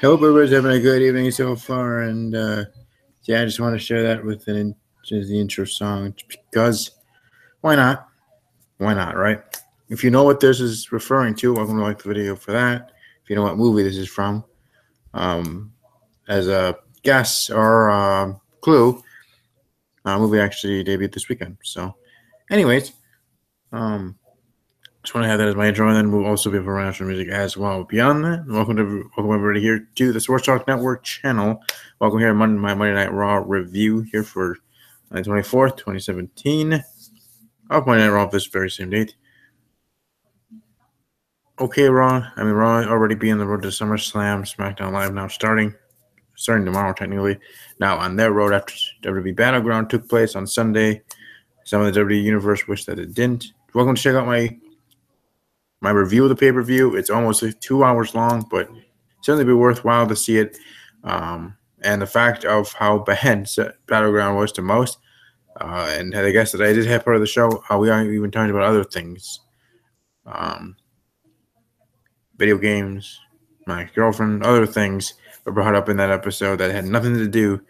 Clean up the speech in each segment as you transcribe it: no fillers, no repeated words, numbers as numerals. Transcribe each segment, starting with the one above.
Hope everybody's having a good evening so far, and yeah, I just want to share that with just the intro song because why not? Why not, right? If you know what this is referring to, welcome to like the video for that. If you know what movie this is from, um, as a guess or clue, movie actually debuted this weekend. So, anyways, um, just want to have that as my intro, and then we'll also be for international music as well. Beyond that, welcome everybody here to the Sports Talk Network channel. Welcome here to my Monday Night Raw review here for 24th, 2017 of Monday Night Raw this very same date. Okay, Raw. Raw already be on the road to SummerSlam. SmackDown Live now starting tomorrow technically. Now on their road after WWE Battleground took place on Sunday. Some of the WWE Universe wish that it didn't. Welcome to check out my review of the pay-per-view. It's almost 2 hours long, but certainly be worthwhile to see it. And the fact of how bad Battleground was to most, and I guess that I did have part of the show. We aren't even talking about other things, video games, my girlfriend, other things were brought up in that episode that had nothing to do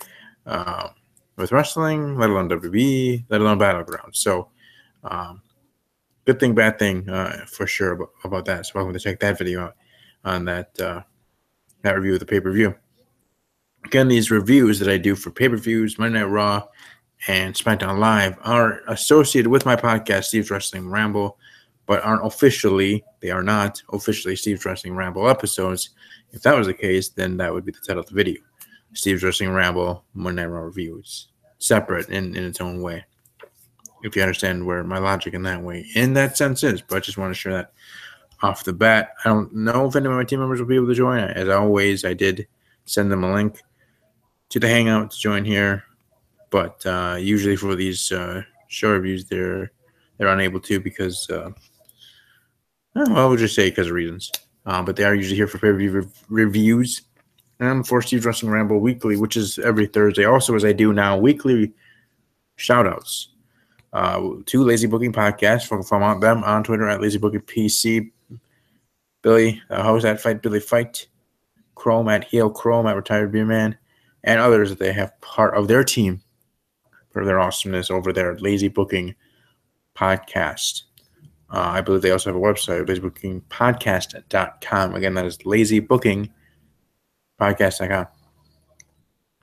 with wrestling, let alone WWE, let alone Battleground. So, good thing, bad thing, for sure about that. So welcome to check that video out on that review of the pay-per-view. Again, these reviews that I do for pay-per-views, Monday Night Raw, and SmackDown Live are associated with my podcast, Steve's Wrestling Ramble, but they are not officially Steve's Wrestling Ramble episodes. If that was the case, then that would be the title of the video. Steve's Wrestling Ramble, Monday Night Raw reviews, separate in its own way. If you understand where my logic in that sense is, but I just want to share that off the bat. I don't know if any of my team members will be able to join. As always, I did send them a link to the Hangout to join here, but usually for these show reviews, they're unable to because, we'll just say because of reasons. But they are usually here for pay-per-view reviews. And for Steve's Wrestling Ramble Weekly, which is every Thursday. Also, as I do now, weekly shout-outs. To Lazy Booking Podcast. Follow them on Twitter at Lazy Booking PC. Billy, the host at Fight Billy Fight. Chrome at Heel Chrome at Retired Beer Man. And others that they have part of their team for their awesomeness over there at Lazy Booking Podcast. I believe they also have a website, lazybookingpodcast.com. Again, that is lazybookingpodcast.com.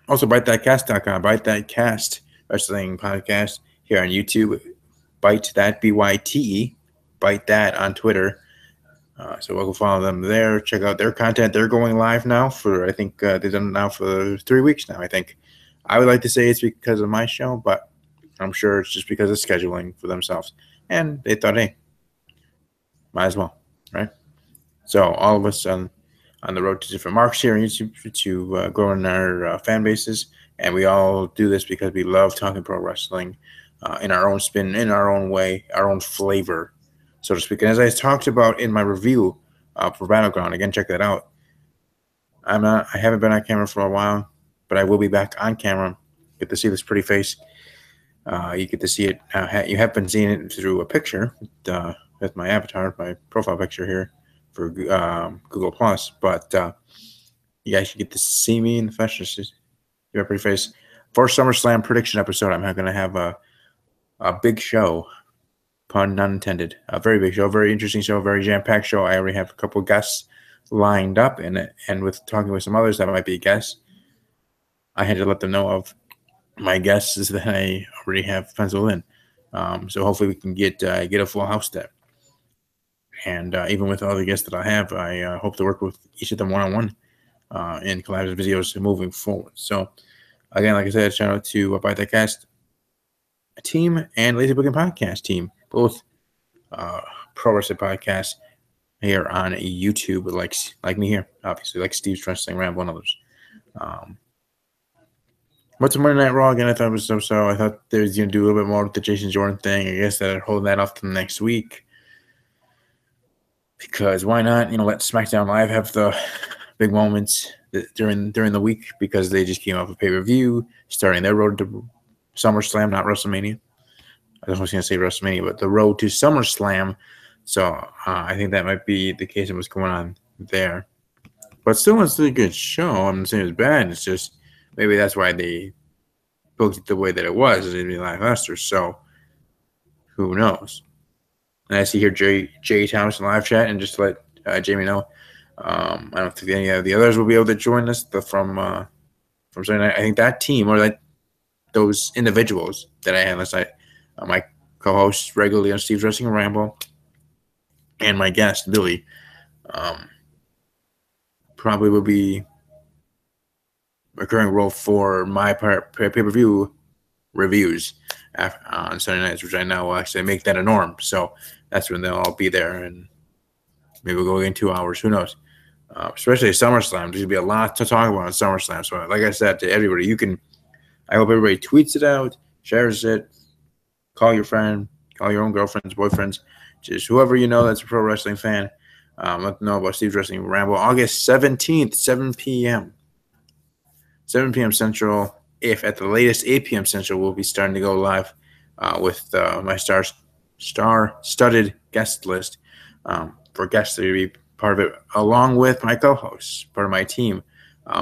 Also, BiteThatCast.com. Bite That Cast Wrestling Podcast here on YouTube. Bite That, BYTE. Bite That on Twitter. So welcome, follow them there. Check out their content. They're going live now for, I think, they've done it now for 3 weeks now, I think. I would like to say it's because of my show, but I'm sure it's just because of scheduling for themselves. And they thought, hey, might as well, right? So all of us on the road to different marks here on YouTube to growing our fan bases. And we all do this because we love talking pro wrestling in our own spin, in our own way, our own flavor, so to speak. And as I talked about in my review for Battleground, again, check that out. I haven't been on camera for a while, but I will be back on camera. Get to see this pretty face. You get to see it. You have been seeing it through a picture with my avatar, my profile picture here for Google Plus. But you guys should get to see me in the flesh. You have a pretty face. For SummerSlam prediction episode, I'm going to have a big show. Pun not intended. A very big show, very interesting show, very jam-packed show. I already have a couple guests lined up, and with talking with some others that might be guests, I had to let them know of my guests that I already have penciled in. So hopefully we can get a full house there. And even with all the guests that I have, I hope to work with each of them one-on-one in collaborative videos moving forward. So again, like I said, shout out to Bite That Cast team and Lazy Booking Podcast team, both pro wrestling podcasts here on YouTube, like me here, obviously, like Steve's Wrestling Ramble and others. What's Monday Night Raw again? I thought it was so. I thought they was going to do a little bit more with the Jason Jordan thing. I guess they're holding that off to the next week because why not? Let SmackDown Live have the big moments during the week because they just came off a pay-per-view starting their road to SummerSlam, not WrestleMania. I was going to say WrestleMania, but the road to SummerSlam. So I think that might be the case of what's going on there. But still, it's a good show. I'm not saying it's bad. It's just maybe that's why they booked it the way that it was. It'd be lackluster. So who knows? And I see here Jay Thomas in live chat, and just to let Jamie know. I don't think any of the others will be able to join us from Sunday night. I think that team or those individuals that I had last night, my co-host regularly on Steve's Wrestling Ramble, and my guest Billy, probably will be recurring role for my pay-per-view reviews on Sunday nights, which I know will actually make that a norm. So that's when they'll all be there, and maybe we'll go in 2 hours. Who knows? Especially SummerSlam. There's gonna be a lot to talk about on SummerSlam. So, like I said to everybody, I hope everybody tweets it out, shares it, call your friend, call your own girlfriends, boyfriends, just whoever you know that's a pro wrestling fan. Let them know about Steve's Wrestling Ramble, August 17th, 7 p.m. 7 p.m. Central. If at the latest 8 p.m. Central, we'll be starting to go live with my star-studded guest list for guests to be part of it, along with my co-hosts, part of my team.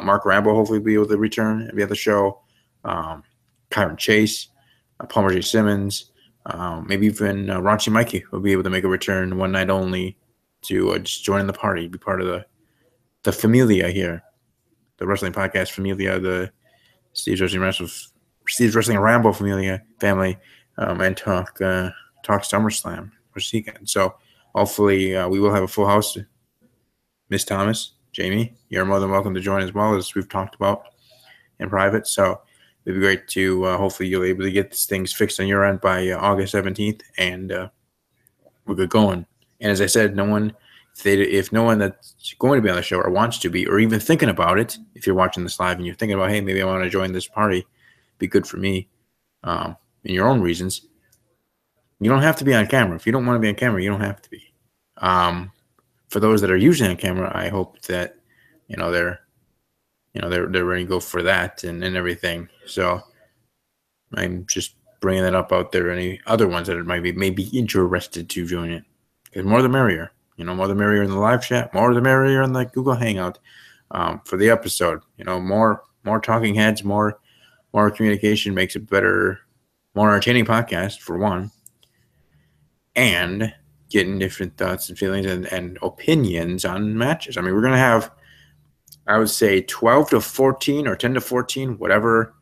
Mark Rambo hopefully will be able to return and be on the show. Kyron Chase, Palmer J. Simmons, maybe even Raunchy Mikey will be able to make a return one night only to just join in the party, be part of the familia here, the wrestling podcast familia, the Steve's Wrestling Ramble familia family, and talk SummerSlam this weekend. So hopefully we will have a full house. Miss Thomas, Jamie, you're more than welcome to join as well, as we've talked about in private. So it'd be great to hopefully you'll be able to get these things fixed on your end by August 17th, and we'll get going. And as I said, if no one that's going to be on the show or wants to be, or even thinking about it, if you're watching this live and you're thinking about, hey, maybe I want to join this party, be good for me, in your own reasons. You don't have to be on camera. If you don't want to be on camera, you don't have to be. For those that are usually on camera, I hope that they're ready to go for that and everything. So I'm just bringing that up out there. Any other ones that might be interested to join it, because more the merrier. More the merrier in the live chat, more the merrier in the Google Hangout for the episode. More talking heads, more communication makes it better, more entertaining podcast for one, and getting different thoughts and feelings and opinions on matches. I mean, we're going to have, I would say, 12 to 14 or 10 to 14, whatever,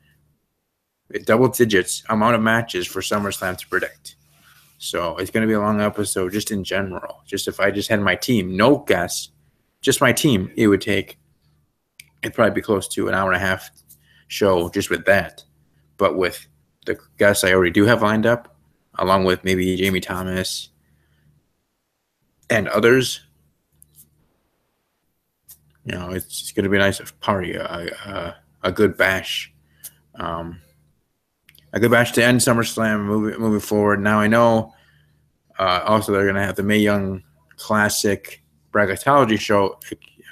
double digits amount of matches for SummerSlam to predict. So it's going to be a long episode just in general. Just if I just had my team, no guests, just my team, it'd probably be close to an hour and a half show just with that. But with the guests I already do have lined up, along with maybe Jamie Thomas and others, it's going to be a nice party, a good bash. A good match to end SummerSlam moving forward. Now I know also they're going to have the Mae Young Classic bracketology show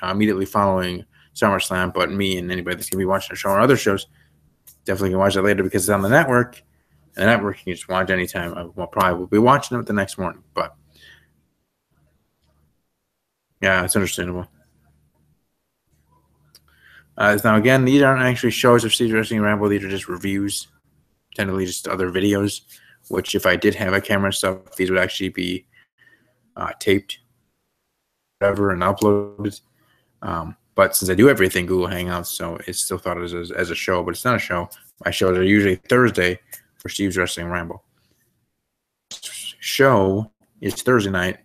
immediately following SummerSlam, but me and anybody that's going to be watching the show or other shows definitely can watch that later because it's on the network. And the network you can just watch anytime. I probably will be watching it the next morning, but yeah, it's understandable. Now again, these aren't actually shows of Steve's Wrestling Ramble. These are just reviews. Technically just other videos, which if I did have a camera and stuff, these would actually be taped, whatever, and uploaded. But since I do everything Google Hangouts, so it's still thought of as a show, but it's not a show. My shows are usually Thursday for Steve's Wrestling Ramble. Show is Thursday night.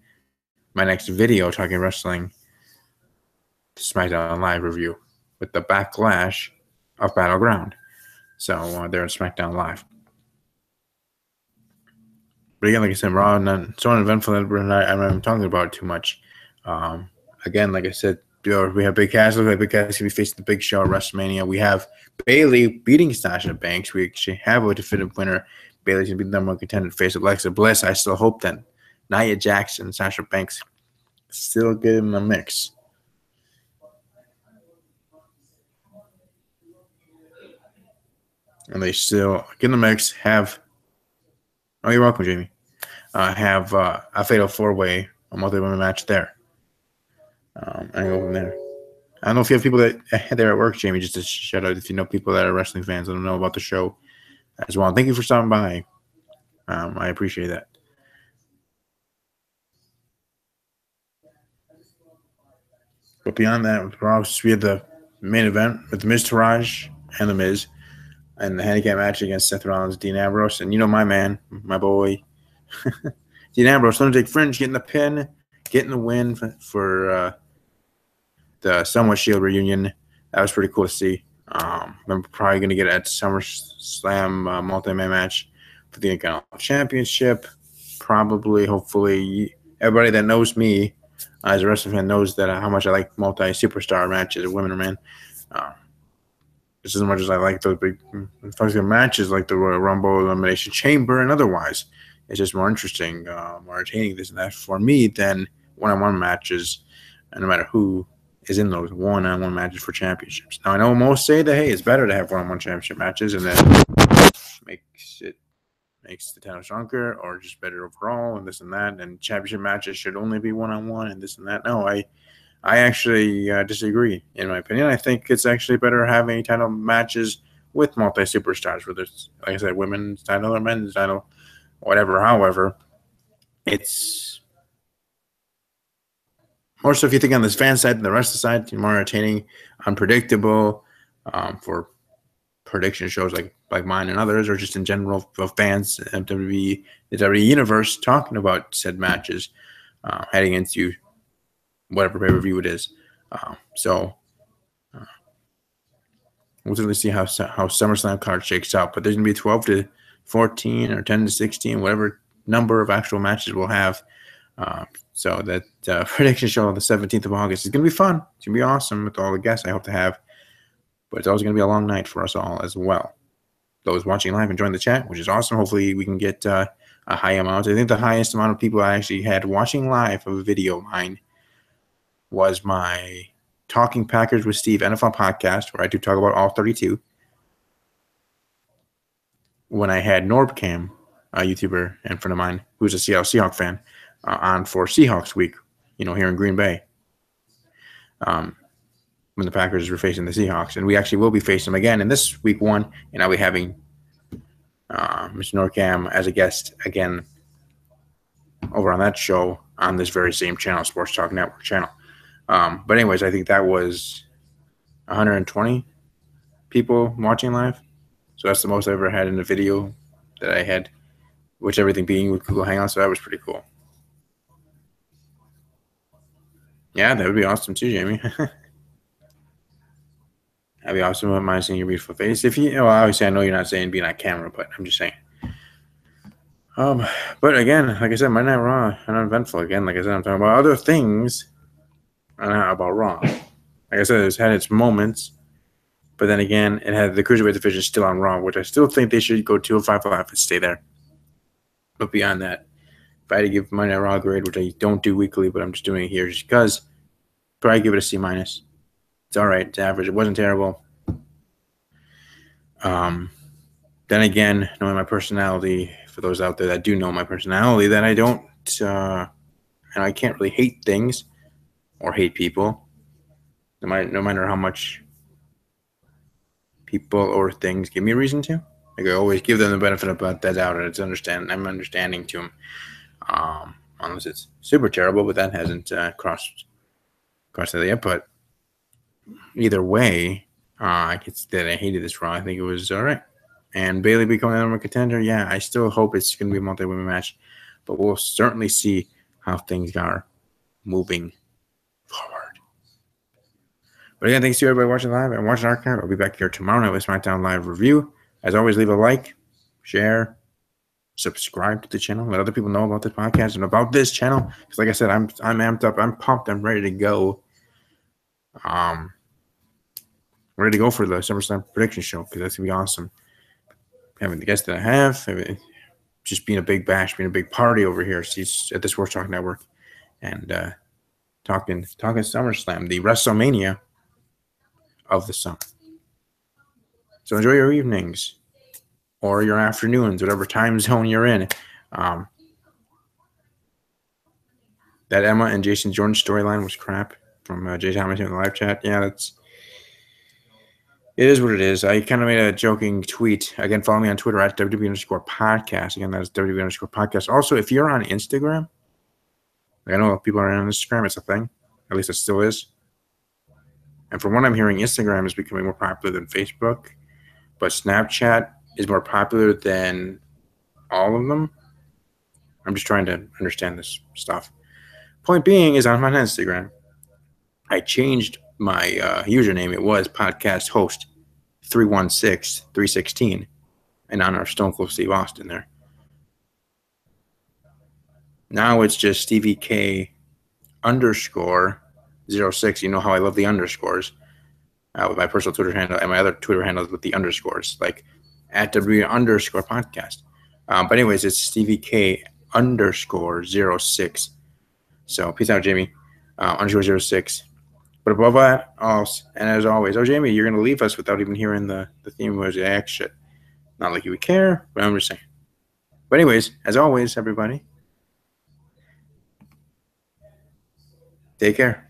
My next video talking wrestling, SmackDown Live review with the backlash of Battleground. So they're on SmackDown Live. But again, like I said, Raw, so uneventful that I'm not talking about it too much. Again, like I said, we have Big Cass. Looks like Big Cass going to be facing the Big Show at WrestleMania. We have Bayley beating Sasha Banks. We actually have a definitive winner. Bayley's going to be the number one contender to face Alexa Bliss. I still hope that Nia Jax and Sasha Banks still get in the mix. And they still get in the mix, have – oh, you're welcome, Jamie. Have a fatal four-way, a multi-women match there. And go from there. I don't know if you have people that they're at work, Jamie, just to shout out if you know people that are wrestling fans and don't know about the show as well. Thank you for stopping by. I appreciate that. But beyond that, we had the main event with The Miz Taraj and The Miz and the handicap match against Seth Rollins, Dean Ambrose. And you know my man, my boy, Dean Ambrose, Lunatic Fringe, getting the pin, getting the win for the Somewhat Shield reunion. That was pretty cool to see. I'm probably going to get at SummerSlam multi-man match for the Intercontinental Championship. Probably, hopefully, everybody that knows me as a wrestling fan knows that how much I like multi-superstar matches, women or men. Just as much as I like those big matches like the Royal Rumble, Elimination Chamber, and otherwise. It's just more interesting, more entertaining, this and that for me than one-on-one matches, and no matter who is in those one-on-one matches for championships. Now, I know most say that, hey, it's better to have one-on-one championship matches, and that makes the title stronger or just better overall and this and that, and championship matches should only be one-on-one and this and that. No, I actually disagree, in my opinion. I think it's actually better having title matches with multi-superstars, whether it's, like I said, women's title or men's title, whatever. However, it's more so if you think on this fan side than the rest of the side, more entertaining, unpredictable for prediction shows like mine and others, or just in general of fans of WWE, the WWE universe talking about said matches heading into whatever pay-per-view it is. We'll really see how SummerSlam card shakes out. But there's going to be 12 to 14 or 10 to 16, whatever number of actual matches we'll have. So that prediction show on the 17th of August is going to be fun. It's going to be awesome with all the guests I hope to have. But it's also going to be a long night for us all as well. Those watching live and join the chat, which is awesome. Hopefully we can get a high amount. I think the highest amount of people I actually had watching live of a video of mine was my Talking Packers with Steve NFL podcast, where I do talk about all 32. When I had Norbcam, a YouTuber and friend of mine who's a Seattle Seahawks fan, on for Seahawks week, here in Green Bay, when the Packers were facing the Seahawks. And we actually will be facing them again in this week 1, and I'll be having Mr. Norbcam as a guest again over on that show on this very same channel, Sports Talk Network channel. But anyways, I think that was 120 people watching live. So that's the most I've ever had in a video that I had, which everything being with Google Hangouts. So that was pretty cool. Yeah, that would be awesome too, Jamie. That'd be awesome. I wouldn't mind seeing your beautiful face. If you, obviously I know you're not saying being on camera, but I'm just saying. But again, like I said, Monday Night Raw, uneventful. Again, like I said, I'm talking about other things. I don't know about Raw. Like I said, it's had its moments, but then again, it had the Cruiserweight division still on Raw, which I still think they should go 205 Live and stay there. But beyond that, if I had to give Monday Night Raw a grade, which I don't do weekly, but I'm just doing it here just because, probably give it a C-. It's all right. It's average. It wasn't terrible. Then again, knowing my personality, for those out there that do know my personality, that I don't, and I can't really hate things or hate people, no matter how much people or things give me a reason to. Like I always give them the benefit of the doubt, and I'm understanding to them, unless it's super terrible, but that hasn't crossed that yet. But either way, I could say that I hated this Raw. I think it was all right. And Bayley becoming the number 1 contender, yeah, I still hope it's going to be a multi-women match, but we'll certainly see how things are moving forward. But again, thanks to everybody watching live and watching archive. I'll be back here tomorrow night with SmackDown Live review. As always, leave a like, share, subscribe to the channel, let other people know about this podcast and about this channel. Because like I said, I'm amped up, I'm pumped, I'm ready to go. Ready to go for the SummerSlam prediction show because that's gonna be awesome. Having the guests that I have, just being a big bash, being a big party over here at the Sports Talk Network, and talking SummerSlam, the WrestleMania of the summer. So enjoy your evenings or your afternoons, whatever time zone you're in. That Emma and Jason Jordan storyline was crap. from Jay Thomas in the live chat. Yeah, it is what it is. I kind of made a joking tweet. Again, follow me on Twitter at WW_podcast. Again, that is WW_podcast. Also, if you're on Instagram, I know people are on Instagram. It's a thing. At least it still is. And from what I'm hearing, Instagram is becoming more popular than Facebook. But Snapchat is more popular than all of them. I'm just trying to understand this stuff. Point being is I'm on Instagram. I changed my username. It was podcast host 316 in honor of Stone Cold Steve Austin there. Now it's just Stevie K _06. You know how I love the underscores with my personal Twitter handle, and my other Twitter handles with the underscores, like at @W_podcast. But anyways, it's Stevie K _06. So peace out, Jamie. _06. But above that, and as always, Jamie, you're going to leave us without even hearing the theme music shit. Not like you would care, but I'm just saying. But anyways, as always, everybody, take care.